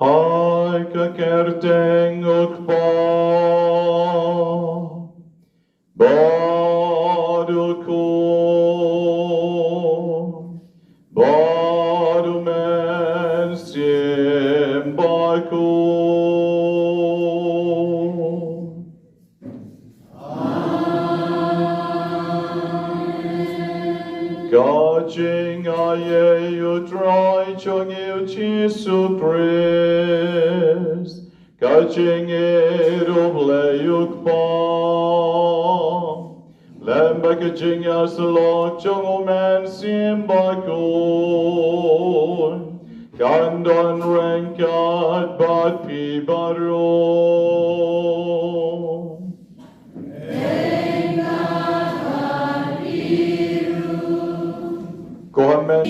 Hai kekerting ukpa baduku badu men simbaku Gajing aye utrai chung yêu Jesu Christ Gajing iruble ukpa Lemba gajing asalok chung omen simbakun Gandon rengkat bat pi baru Kohamen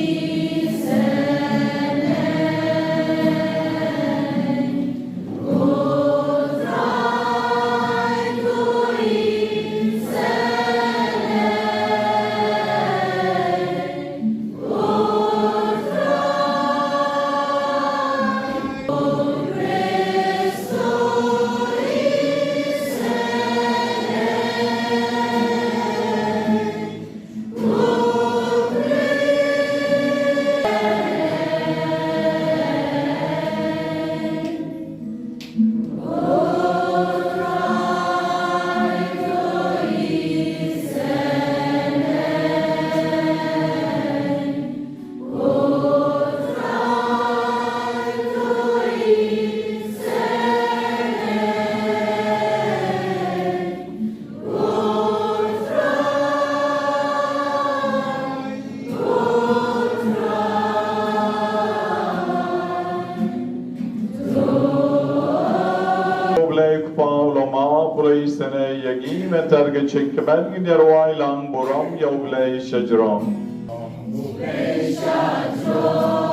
Sene yagi meterge çekmel gider vaylan buram yavley şecram. Yavley şecram,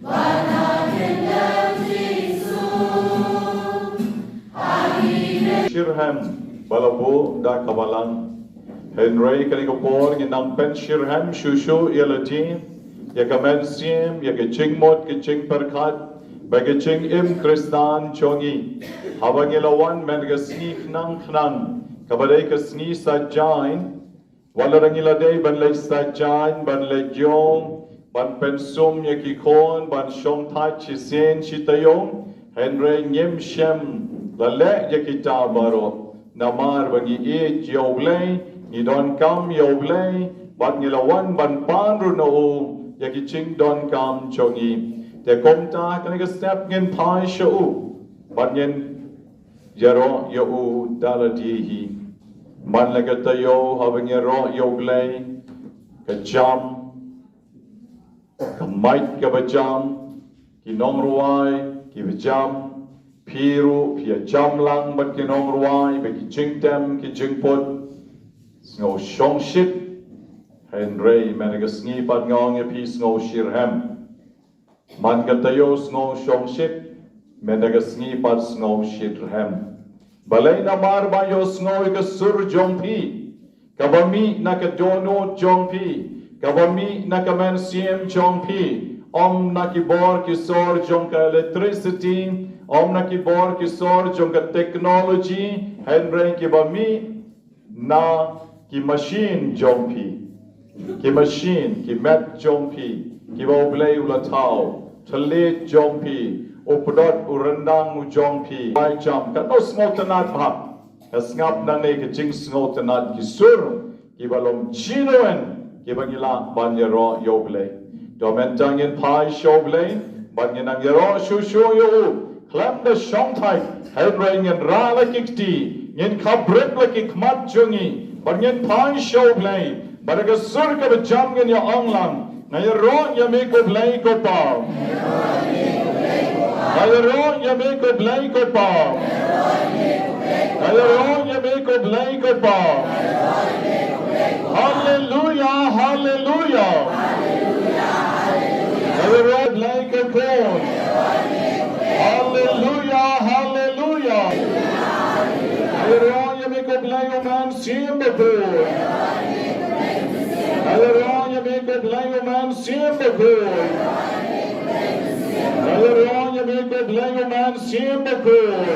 bana kendem Jesu, agile. Shirhem balabu da kabalan. Henry kaligopor ginang pen shirhem shushu yalatin. Yakamen sim yakaching mot kaching perkat. Bagaching im Kristan chongi. Habangilawan men gasni knang knang. Kabadai kasni sajain. Walarangilade ban lay sajain ban lay jong. Ban pensum yakikon ban shom ta chisen chitayong. Henry nyem shem lale yakita baro. Namar bangi e yawlay. Nidon kam yawlay. Ban ngilawan ban panru no yakiching don kam chongi. Te komta kaniga step ngin thai shau ban ngin yaro yo daladihi man lagata yo having yaro yoglay ka jam ka might ka bajam ki nong ruai ki bajam piru pia jam lang bat ki nong ruai ba ki jingtem ki jingpot ngô shong shit Henry menagas ngi pat ngong ya pis ngô shirhem man katayo ngô shong shit menagas ngi pat ngô shirhem balay na mar ba yo ngô ka sur jongpi kabami nakadono jongpi kabami nakaman siem jongpi om nakibor kisor jongka electricity om nakibor kisor jongka technology Henry kibami na ki machine jongpi ki machine ki met jongpi ki boblay ulatao thalit jongpi updot urandang jongpi ai jam ka no smotanat bha ka snap na ne ki jing smotanat ki sur ki balom chinoen ki bangila banyero yoblay domentang in pai shoblay banginang yero shu yo klap the shong thai Henry in ra la kikti in kabret la kikmat jungi bangin pai shoblay baraga sur ka jam in ya onglang na yero ya me ko blay ko pa na yero ya me ko blay ko pa na yero ya me ko blay ko pa hallelujah hallelujah na yero blay ko pa hallelujah hallelujah na yero ya me ko blay ko man simba po Hallelujah, make it like a man, sing the good. Hallelujah, make it like a man, sing the good.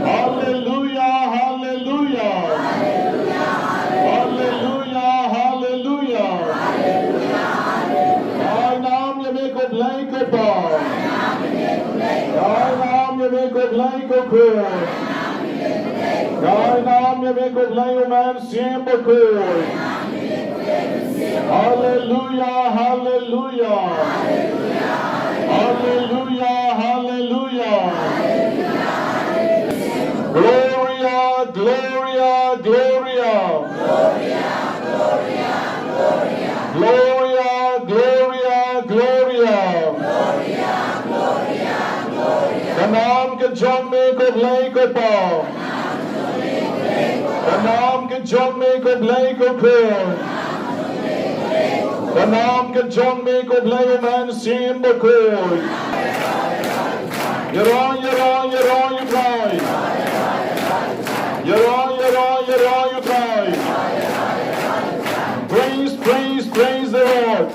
Hallelujah, hallelujah. Hallelujah, hallelujah. Thy name you make it like a bar. Thy name you make it like a good. Thy name you make it like a man, sing the good. Hallelujah, hallelujah. Hallelujah, hallelujah. Gloria, gloria, gloria. Gloria, gloria, gloria. Kanam ke jom me ko blay ko pa. Kanam ke jom me ko blay ko ko. The naam ke jong me ko blay man sim bakhuid. You're on, you cry. You're on, you cry. Praise, praise, praise the Lord.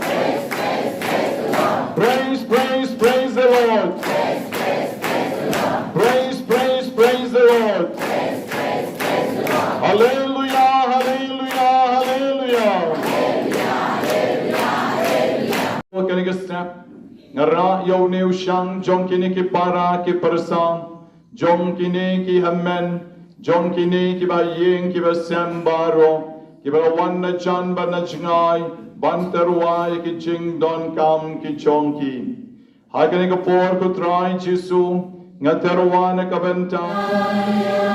Praise, praise, praise the Lord. Praise, praise, praise the Lord. Hallelujah, hallelujah, hallelujah. Kaniga step ngara yo new shang jong kini ki para ki persang jong kini ki hamen jong kini ki ba ying ki ba sembaro ki ba wan na chan ba na chngai ban terwai ki jing don kam ki chong ki ha kaniga por ko trai jisu nga terwana ka benta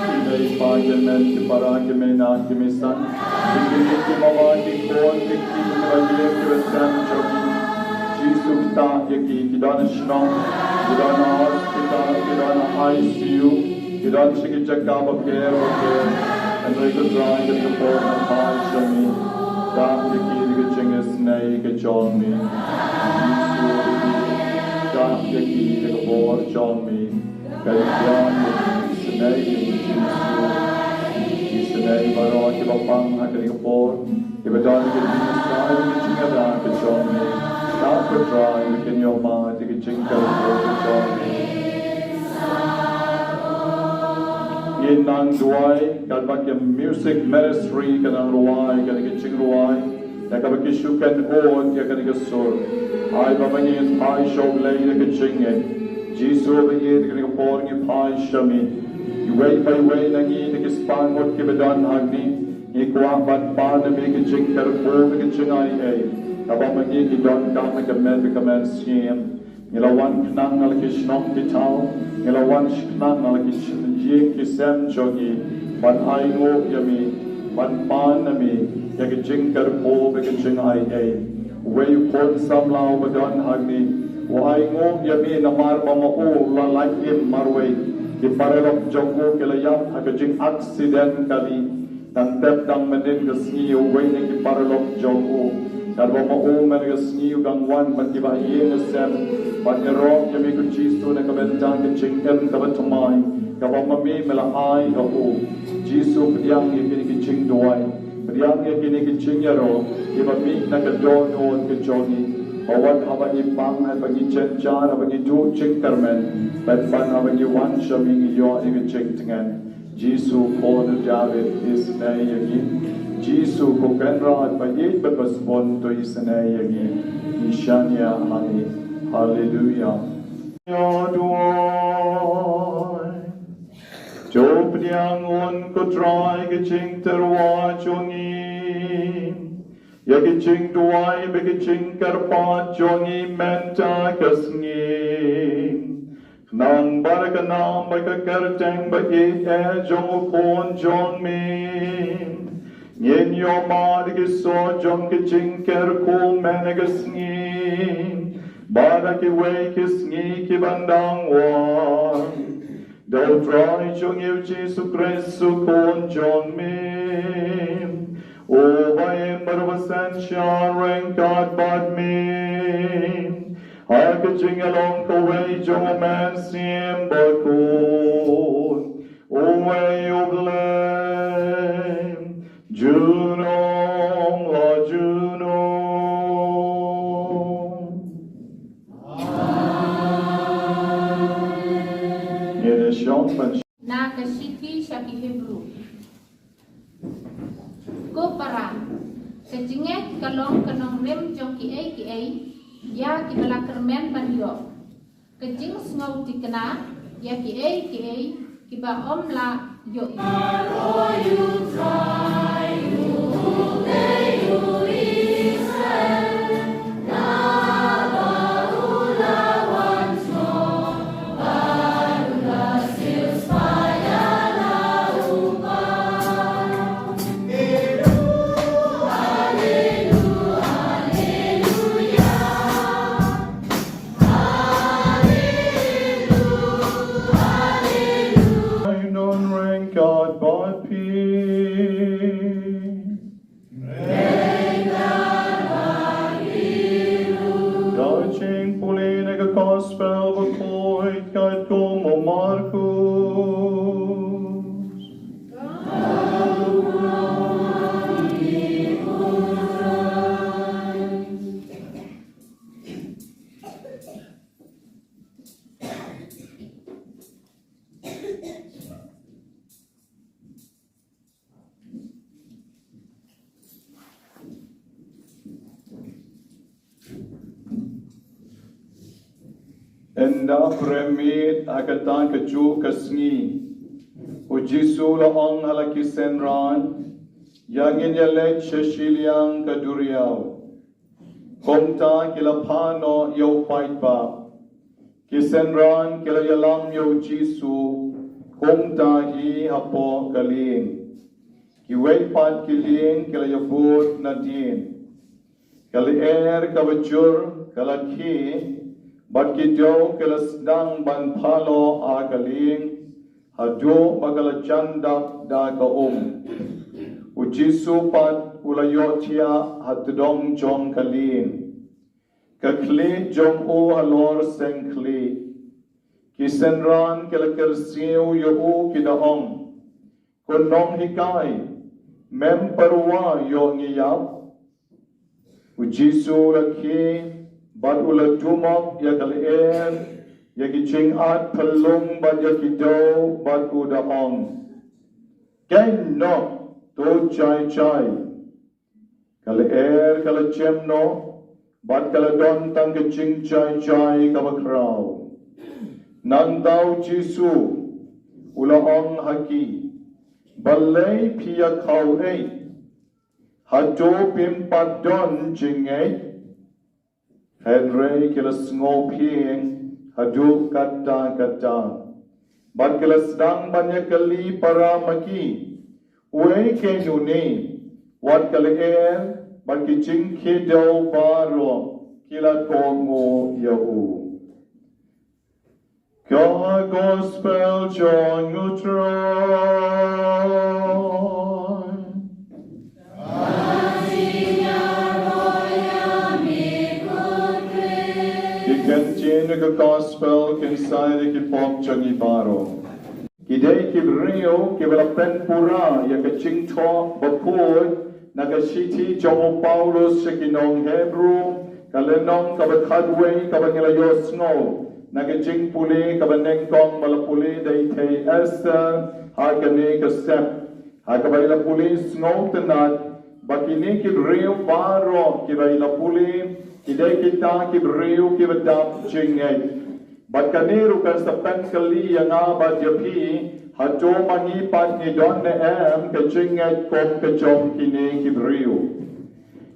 ki dei pa ke men ki para ke mena ki misan ki mama ki kon ki ba ye ki sam chong Jesus kita yaki kidana shnong kidana hospital kidana ICU kidana shiki jagga bakher and they could try to support my heart me da yaki the chingas nay ke chon me da yaki the bor chon me kaiyan yaki snay Jesus snay baro ki bapang hakari ke bor ki badan ke sai ki chinga ke chon me not for drawing within your mind to get ching in nang duai kan bak music ministry kan ang ruai kan get ching ruai ya ka bak shu kan on ya kan get sur ai ba mani is pai show lay the get ching Jesus be ye kan por ni pai shami you way by way nang ni the span what ke bedan agni ni kwa ban pa na be get ching kar po get ching ai Abang magi ki don kam ke men be kamen siem ngelawan knang al ki shnong ki tau ngelawan knang al ki jing ki sem jogi ban ai ngo yami ban pan nami ya ki jing kar po be ki jing ai ai we kon sam lao ba don hagni wa ai ngo yami na mar ba ma o la like im marwe ki parelok jogo ke la yam ha ki jing accident kali Nang tep dang medin ke sngi uway na ki paralok jong u. Darwa ma u man ke sngi gang wan man ki ba ye na sem. Ban ke rok ya mi ku jisu na ka bentang ke chingken ka batumay. Ka ba ma mi mela ay ka u. Jisu pediang ya kini ki ching duay. Pediang ya kini ki ching ya ro. Ya ba mi na ka don on ke jongi. Bawan abang pang abang cencar abang du cing termen. Ban abang wan shaming yo ing cing tengan. Jisu ko na David isnay yagi. Jisu ko kenra at bayit babasbon to isnay yagi. Ishanya hani. Hallelujah. Yaduay. Job diang on ko try ke ching terwa chungi. Yagi ching duay bagi ching karpa chungi menta kasngi. Nang baraka nam baka kerteng bagi jong kon jong min. Nyen yo ma di so jong ke ching ker ko menegas ngi. Baraki we kis ngi ki bandang wan. Do try jong yu Jesu Christu kon jong min. O bayan barbasan siya ring God bad min. Harkaching along the way, Joe Mass Bakhuid, O way of blame, Juno, La Juno. Na kasiti siya ki Hebrew. Ko para, kajinget kalong kanong rem jong ki ay, ya ki bala kermen banyo kejing ngau ti kena ya ki ai ki ba om la yo Gospel Bakhuid kahit como Marcos. Enda premit akatan keju kesngi. Ujisu laong halaki senran. Yang inyalet shashiliang kaduriaw. Komta kilapano yaw paitba. Kisenran kilayalam yaw jisu. Komta hi hapo kaling. Kiwaypat kiling kilayabot na din. Kalier kabajur kalaki. Bat kidyo kelasdang ban palo agaling hado magalachandak da kaum ujisu pat ulayotia hatdong jong kalin kakli jong o alor sengkli kisenran kelakersiu yo kidaong kunong hikay memperwa yo ngiyap ujisu laki Bat ulat jumak ya kalian ya kicing at pelung bat ya kidaw bat udaong. Ken no to chai kalachem no bat kaladon tang kicing chai kabakraw. Nandaw Jisu ulaong haki balay piya kaw hado pimpadon jingay. Henry kilas ngoping hadu kata. Bat kilas dang banyak kali para maki. Uwe kenyuni. Wat kali bat kicing kidaw baro. Kila kongo yau. Ka gospel jong utray. the gospel can say ki pop changi baro. Kidei ki rio ki bela pen pura ya ka ching cho bakhuid na ka shiti jongo Paulus sekinong Hebrew kalenong ka bakhadway ka bangila snow na ka ching puli ka banengkong malapuli dai thei Esther ha ka ne ka step ha ka baila puli snow tenat bakini ki rio baro ki baila puli kidei kita ki rio ki badap chingay Bakaniru kan sa penkali yang abad japi hajo mangi pat ni don ne em ke chinget kom ke jom kini kibriu.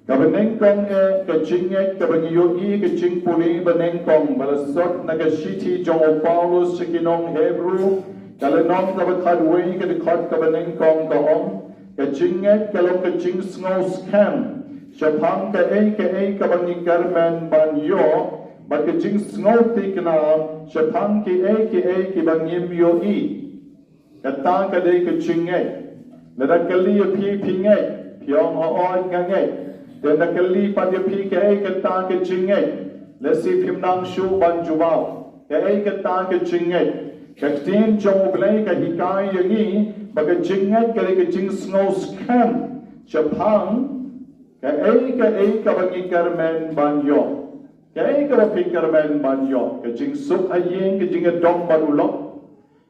Kabeneng kong ke chinget ke bangiyo I ke ching puli beneng kong balasot na ke shiti jong Paulus sekinong Hebrew kalenong ka bakhadway ke dikot ka beneng kong ka om ke chinget kalong ke ching snow scam syapang ke ka bangi karmen banyo But the jing snow tik na shapang ki bangim yo I. Katang ka de ka chingay. Lada kali ya pi pingay. Piong o oy ngangay. Den na kali pa ya pi ka katang ka chingay. Lesi pimnang shu ban jubaw. Ka katang ka chingay. Kaktin jong ublay ka hikay yang I. Baga chingay ka de ka jing snow scam. Shapang ka bangi karmen banyo. Kaya ka pikirmen banyo, ka jing suk ayeng, ka jing dong barulok.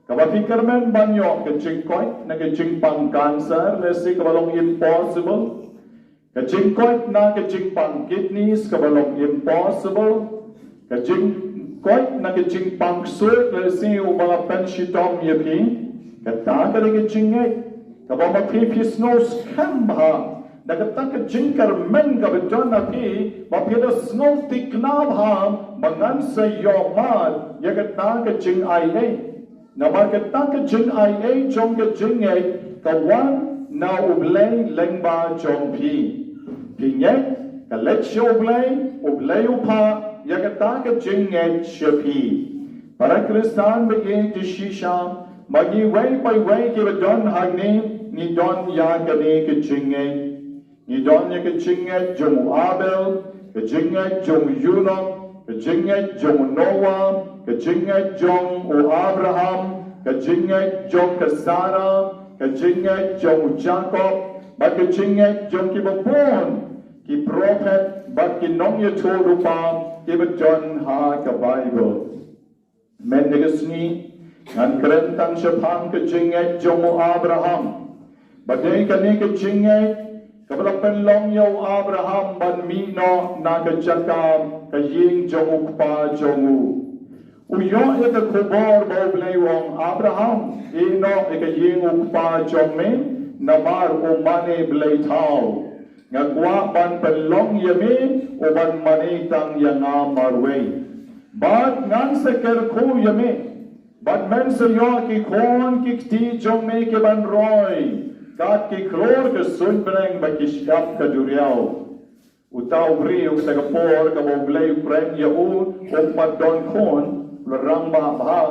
Ka pikirmen banyo, ka jing koit, na ka jing pang cancer, lesi ka balong impossible. Ka jing koit na ka jing pang kidneys, ka balong impossible. Ka jing koit na ka jing pang surt, lesi ubala pen shitom yapi. Ka ta ka ka jing ay, ka ba mapipi snow scam ba. Nakatang ka jingkar men ka beton api, mapila snow tikna bham, mangan sa yoman, yakatang ka jing ay. Namakatang ka jing ay, jong ka jing ay, kawan na ublay lengba jong pi. Pinyek, ka letsyo ublay upa, yakatang ka jing ay siyapi. Para Kristan bagi di shisha, magi way by way ki bedon hagni, ni don ya ka ni ka jing ay. Ni don ya ke chinget jong Abel, ke chinget jong Yunok, ke chinget jong Noah, ke chinget jong Abraham, ke chinget jong Sarah, ke chinget jong Jacob, ba ke chinget jong ki babon, ki prophet, ba ki nong ya rupa, ki ba John ha ka Bible. Men negasni, ngan kerentang syapang ke chinget jong Abraham, ba day ka ni ke chinget Kapalapan long yaw Abraham ban mino na kajaka kaying jong ukpa jongu. Uyo ita kubor baublay wong Abraham ino ikaying ukpa jongme namar umane blay tao. Ngagwa ban pelong yame uban manitang yanga marway. But ngan sa kerku yame. But men sa yo kikon kikti jongme kiban roy. Kat ki klor ke sun breng ba ki shap ka duriao. Utaw bri ug sa kapor ka moblay prem ya umpat don kon larang ba bah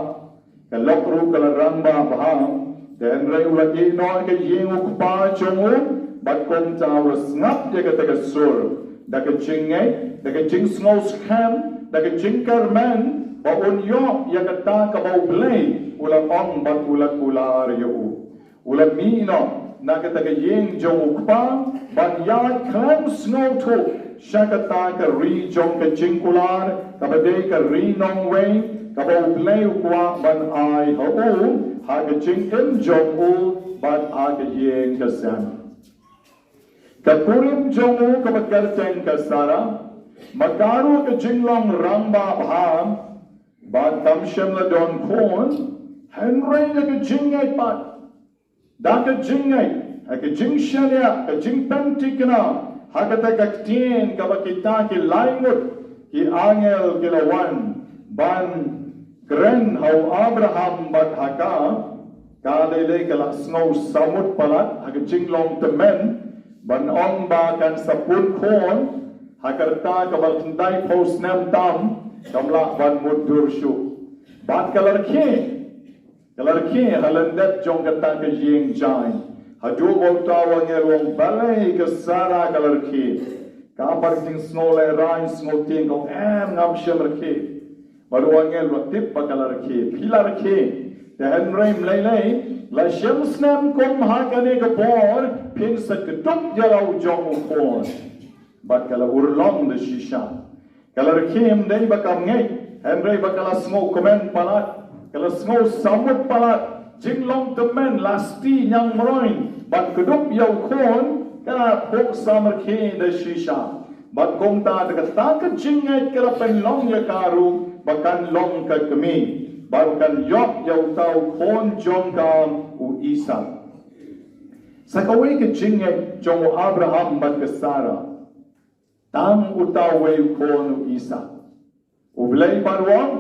ka lokru ka larang ba bah den rei ulat ino ka ying ukpa chongu bat kom taw snap ya ka taga sur da ka chingay da ka ching snow scam da ka ching karmen ba unyo ya ka ta ka moblay ulat ong bat ulat kular yo ulat mino Nakatagaying jong ukpa, banyat klam snow to, shakata ka ri jong ka jingkular, kabade ka ri nong way, kabaublay ukwa ban ay hau, haga jing im jong u, ban agaying ka san. Kapurim jong u kabagarteng ka sara, magkaru ka jinglong ramba bham, ban kamshem la don kon, henry na ka jingay pat, Daka jingay, haka jing shalya, ka jing pentikna, haka tagaktin kabakita ki laingot, ki angel kilawan, ban gren hau Abraham bat haka, kalele kala snow samut palat, haka jing long temen, ban ong ba kan sapun kon, hakarta kabal tendai pos nem tam, kamla ban mudur shu. Bat kalarki, Kalarki halandat jong kata ke ying jai. Hadu boltawa ngelong balay ke sara kalarki. Kapar ting snow le rain snow ting kong ngam shem larki. baruangel watip bakalarke pilarke the henraim lay la shemsnem kom hakane kapor pin saketup jarau jong ukon bakala urlong de shisha kalarkem dei bakam ngai henrai bakala smo komen palat kala smo samut palat jinglong temen lasti nyang meroin bat kedup yau kon kala pok samarke de shisha bat komta de kata jingai kala penlong ya karu bakan long ka kemi barukan yok yau tau kon jong kam u isa sakawe ke jingai jong Abraham bat ke Sarah tam utawe kon u isa ublay baruang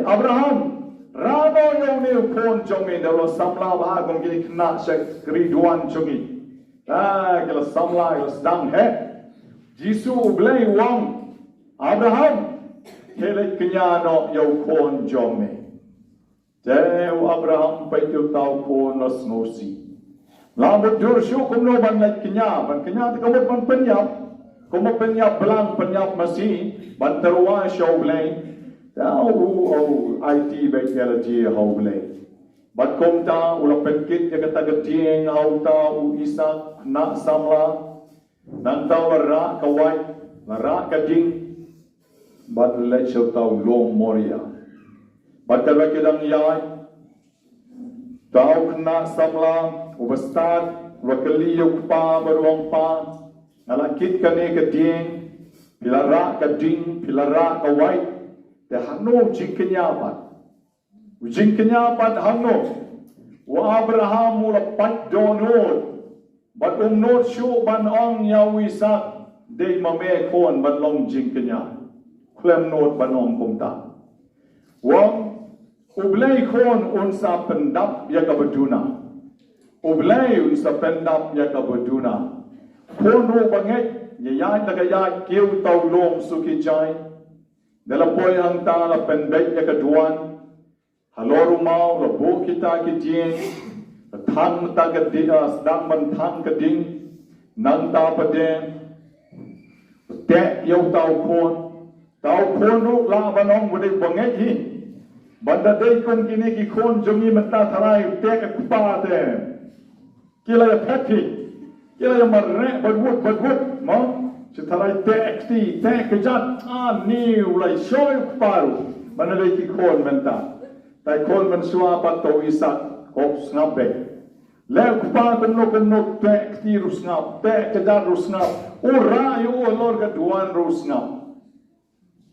Abraham rano yau ne kon jong me dalo samla ba gong gi kna sek kriduan jongi kala samla yo sedang Jisu ublay wang Abraham hele kenyano yau kon jong me Jauh Abraham pai tu tau kon los nosi lamut durshu kumno ban lek kenya tekamut ban penyap kuma penyap belang penyap masih ban terwa show blay tau IT biology how blay bat komta ula penkit ya kata getieng how tau isa na samla nang tau ra kawai ra kading bat lek show tau long moria bat kalwa kidang yai tau kena samla ubastad wakali yuk pa baruang pa nalakit kane kading pilara kading pilara kawai te hano jingkenyapat hano wa Abraham mula pat donot bat not shu ban ong yawisa de mame kon ban long jingkenya klem not ban ong kumta wang ublay kon unsa pendap ya kabaduna ublay unsa pendap ya kabaduna kon ro bangai yayay tagayay kiu tau long suki jai dalapoy ang ta la pendek ya kaduan haloru mau la bu kita kitien thang ta ka dia sedang man thang ka ding nang ta paden te yau tau kon ru la banong bude bangai hi banda dei kon kini ki kon jongi mata tharai te ka kupa te kila ya peti kila ya marre badwut mo Setelah te kejat niu lai shoy paru manalai ki kon menta tai kon men sua pato isak kop snabe le kupa kono te rusnap te kejat rusnap ura yo lor ka duan rusnap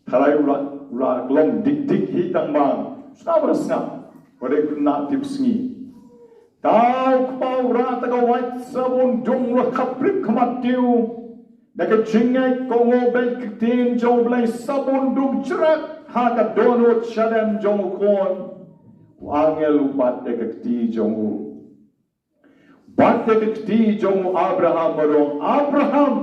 thalai ula glom dik hitang bang snap rusnap ode kunna tipsngi tau kupa ura ta ka white sabun dung la kaprik kamatiu Daka jingai kongo bay kitin jong blay sabun dum chrak haka donut shadem jong kon wangel bat deka kti jong Abraham barong Abraham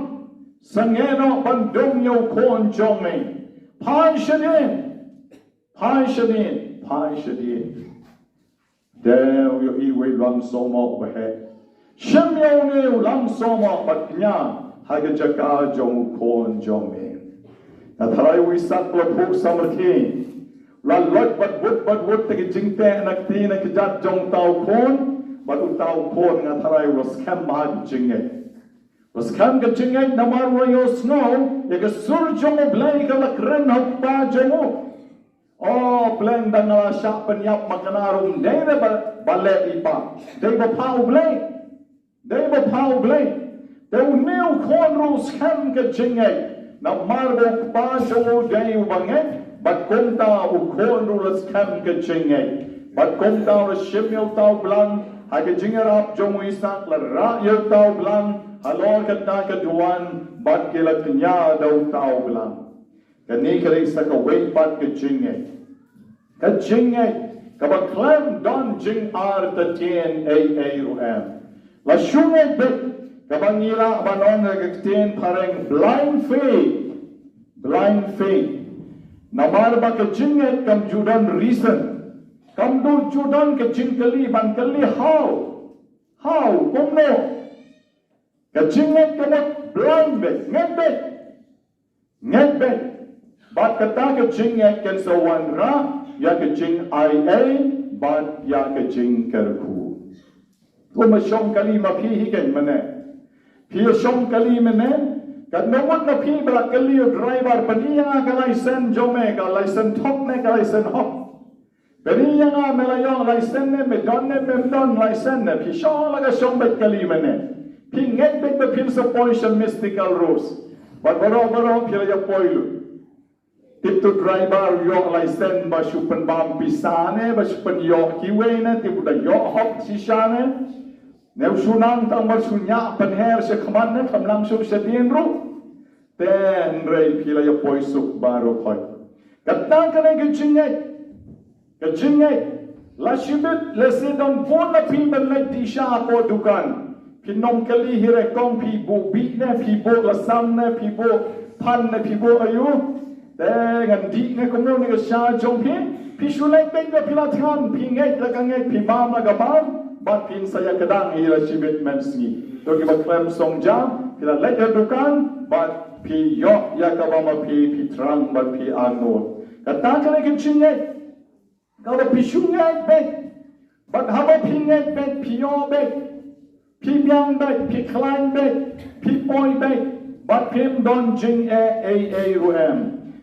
sangeno bandong yo kon jong me pai shadin deo yo iwe lang somo bahe shem yo ne lang somo batnya haga jaka jong kon jong me na tharai wi sat lo phuk samarki la lot bat wut te jingte nakti na kijat jong tau kon bat tau kon nga tharai lo scam ma jinge lo scam ga jinge na mar ro yo snow ye ga sur jong blai ka la kren hak pa jong plan dan na sha penyap makanarum dei bale ipa dei ba pau blai Deu neu kon rus hem ke jingai na marbo pa jo dei bangai bat komta u kon rus hem ke jingai bat komta u shimyo tau blang ha ke jingarap jo isak la ra yo tau blang halor ka ta ka duan bat ke la knya dau tau blang kani kare sa ka wait bat ke jingai ka ba klem don jing ar ta tien rum la shungai bet Kabangila banong nagagtin parang blind faith. Namar ba ka jinget kam judan reason. Kam do judan ka jingkali bankali how kumno. Ka jinget ka blind bet. Nget bet. bat kata ke jing ken sawan ra ya ke jing ia bat ya ke jing kerku tu ma shom kali ma phi hi ken mane phi shom kali mane kan nomot na phi bla kali driver pania ka license jome ka license thok ne ka license hop pania nga melayong license ne me don license ne phi shom la ka shom bet kali mane phi nget bet the principal mystical rules but baro phi ya poilu Titu driver yo license ba supen bam pisane ba supen yo kiwe ne tipu da yo hop sisane ne sunang tang ba sunya penher se khaman ne khamlang su se tin ru ten rei pila ya poisuk baro khoi katna kane ke chingai la shibit le se don pon na pi ban le tisha po dukan pinom kali hire kong pi bu bi ne pi bo la sam ne pi bo pan ne pi bo ayu dengan di ne kono ne sha jong pi sulai peng ne pila than pi ngai la ka ngai pi bam la ga bam bat pin saya kedang ila shibit mensi to ki ba klem song jam pila le dukan bat pi yo ya ka ba ma pi trang bat pi ano kata ka ne chingai ka ba pi shungai bet bat ha ba pi ngai bet pi yo bet pi byang bet pi klein bet pi boy bet bat pim don jing a ru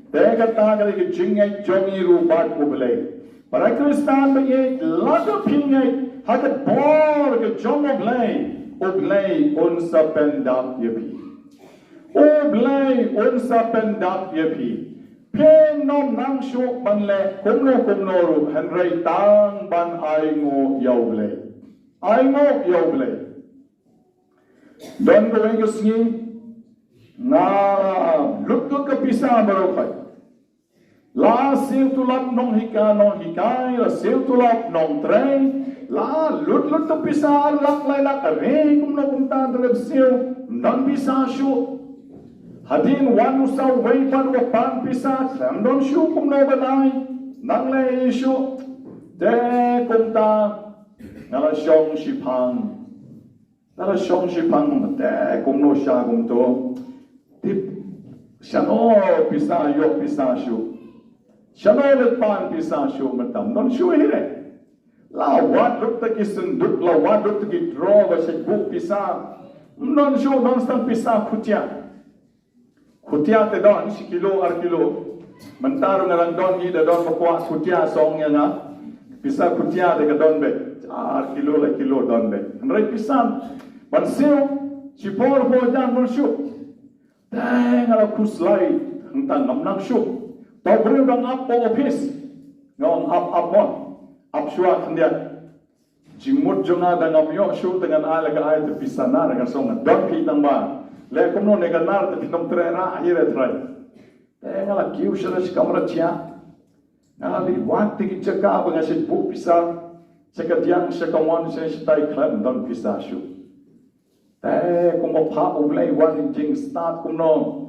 Tega tagal ke jingai jongi rubat ublay. Para Kristan bagi laga pingai hakat bor ke jong ublay unsa pendap yepi. Ublay unsa pendap yepi. Pen nom nang syuk banle kumno ru henrei tang ban aingo yaublay. Aingo yaublay. Dan ko ay gasngi na lukto ka pisa barokai la sil tulap nong hikai la sil tulap nong tray la lut to pisa lak lai lak are kum ta dalab sil non pisa shu hadin wan usaw way pan wa pan pisa sam don shu kum no balai nang le shu de kum ta ngala shong shipang te kum no sha kum to tip shano pisa yo pisa shu shano le pan pisa shu matam non shu hire la wat duk ta kisun duk la wat duk ta ki draw ba se bu pisa non shu non stan pisa khutia te don si kilo ar kilo mentaru ngarang don ni da don kwa khutia song ya na pisa khutia de ka don be ar kilo la kilo don be nrai pisa ban seo si por po jan non shu ngala kuslai hangtan namnang shu to bru dang up office ngong up shua khandia jimut jonga dang amyo shu dengan ala ga ai te pisana dengan song dot pi tang ba le komno ne ga nar te pinom trena ahire trai ngala kiu shara kamera chia ngala li wat ti chaka ba ngase bu pisa sekadiang sekamon se stai klan don pisa shu como pa ublay one jing start kumno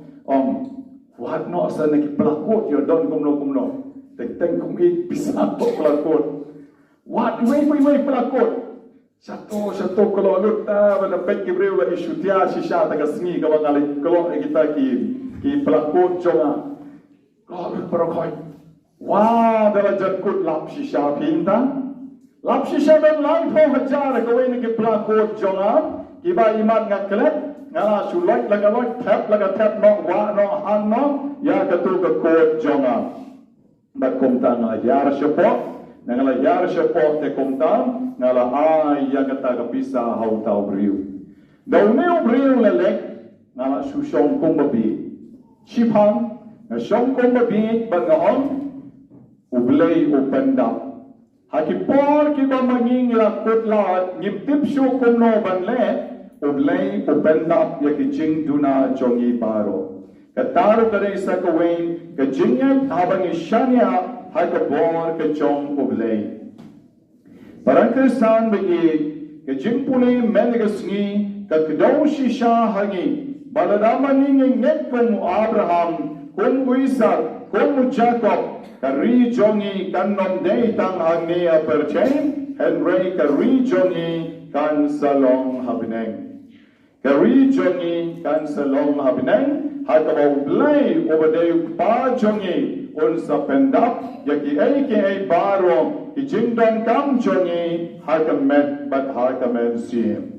what no sa neki plakot yo don kumno teng kum ik pisa po plakot what way plakot satu kalau lut ta bana pek kibreu la isutia shisha ta kasmi ka bangali kalau kita ki plakot jonga kalau perokoi wah dala jakut lap shisha pinta lap shisha ben lai po hajar ka way neki plakot jonga Kiba iman nga klet, nga suloy laga tap no wa no han no ya katu ka kot jonga. Bat kumta nga yar syapo, nga la yar syapo te kumta, nga la ay ya kata ka pisa hau tau briu. Daw neo briu lelek, nga la susyong kumbabi. Shipang, nga syong kumbabi bat nga on, ublay upendap. Hakipor kiba manging lakot lahat ngiptip syu kumno banle ublay upendap yakijing duna jongi baro kataro kare sa kawain kajingay habang isyanya hakabor kajong ublay parang krisan bagi kajing puli meligasngi kakdaw sisya hangi baladaman nging net kung Abraham kung Isaac kung Jacob kari jongi kanom day tang hangnia perchain henry kari jongi kan salong habineng kari jongi kan salong habineng hakabau blay obadeu pa jongi on sa pendap yaki aka baro ki jingdon kam jongi hakamet bat hakamen sim